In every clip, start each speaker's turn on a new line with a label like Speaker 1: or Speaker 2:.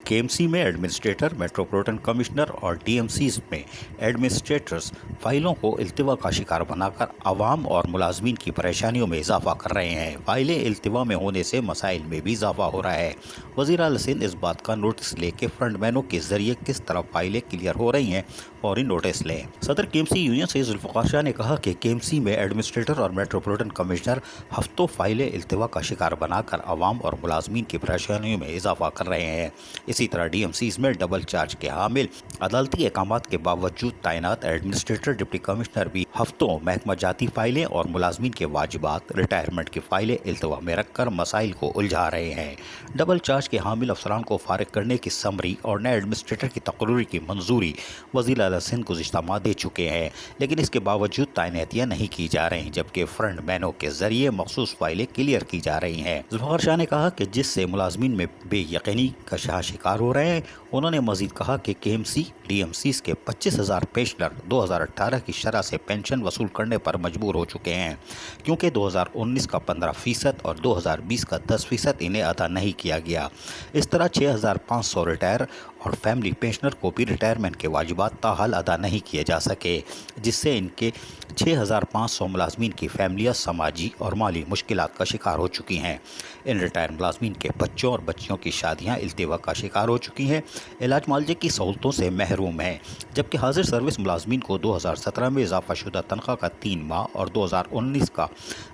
Speaker 1: KMC में administrator, metropolitan commissioner और डीएमसीज में एडमिनिस्ट्रेटर्स फाइलों को इल्तिवा का शिकार बनाकर आवाम और मुलाजमीन की परेशानियों में इजाफा कर रहे हैं। फाइलें इल्तिवा में होने से मसाइल में भी इजाफा हो रहा है। वज़ीर आला सिंध इस बात का नोटिस लेके फ्रंटमैनों के जरिए किस तरह फाइलें क्लियर हो रही हैं और इन नोटिस लें। सदर केएमसी यूनियन से जुल्फ़िकार शाह ने कहा कि केएमसी में एडमिनिस्ट्रेटर और मेट्रोपॉलिटन कमिश्नर हफ्तों फाइलें इल्तिवा का शिकार बनाकर आवाम और मुलाजमीन की परेशानियों में इजाफा कर रहे हैं। इसी तरह डीएमसीज में डबल चार्ज के हामिल अदालती अहकामात के बावजूद तैनात एडमिनिस्ट्रेटर, डिप्टी कमिश्नर भी हफ्तों महकमा जाती फाइलें और मुलाजमीन के वाजिबात, रिटायरमेंट की फाइलें इल्तिवा में रखकर मसाइल को उलझा रहे हैं। डबल चार्ज के हामिल अफसरान को फारिग करने की समरी और नए एडमिनिस्ट्रेटर की तकर्री की मंजूरी वज़ीर आला सिंध गुज़िश्ता माह दे चुके हैं, लेकिन इसके बावजूद तैनातियाँ नहीं की जा रही, जबकि फ्रंट मैनों के जरिए मखसूस फाइलें क्लियर की जा रही हैं। जुल्फ़िकार शाह ने कहा कि जिससे मुलाजमीन में बेयकीनी का शिकार हो रहे हैं। उन्होंने मजीद कहा कि केएमसी डीएमसीज के 25,000 पेंशनर 2018 की शरह से पेंशन वसूल करने पर मजबूर हो चुके हैं, क्योंकि 2019 का 15% और 2020 का 10% इन्हें अदा नहीं किया गया। इस तरह 6,500 रिटायर और फैमिली पेंशनर को भी रिटायरमेंट के वाजिबात ताहाल अदा नहीं किए जा सके, जिससे इनके 6,500 मुलाजमीन की फैमिलियाँ समाजी और माली मुश्किलात का शिकार हो चुकी हैं। इन रिटायर मुलाजमीन के बच्चों और बच्चियों की शादियाँ इल्तिवा का शिकार हो चुकी हैं, इलाज मालजे की सहूलतों से महरूम हैं, जबकि हाजिर सर्विस मुलाजमीन को 2017 में इजाफा शुदा तनख्वाह का 3 माह और 2019 का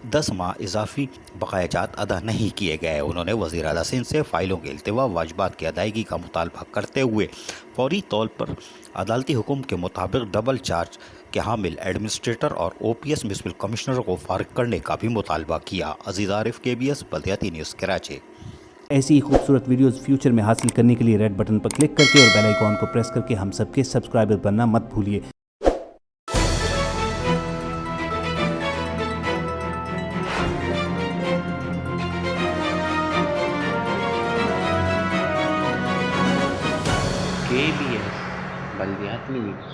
Speaker 1: 10 माह इजाफी बकायाजात अदा नहीं किए गए। उन्होंने वज़ीर आला सिंध से फाइलों के इल्तिवा वाजिबात की अदायगी का मुतालबा करते हुए फौरी तौर पर अदालती हुक्म के मुताबिक डबल चार्ज के हामिल एडमिनिस्ट्रेटर और ओपीएस म्युनिसिपल कमिश्नर को फारिग करने का भी मुतालबा किया। अजीज आरिफ, KBS बल्दियाती न्यूज़, कराची।
Speaker 2: ऐसी ही खूबसूरत वीडियोस फ्यूचर में हासिल करने के लिए रेड बटन पर क्लिक करके और बेल आइकॉन को प्रेस करके हम सबके सब्सक्राइबर बनना मत भूलिए।
Speaker 3: KBS बल्दियाती न्यूज़।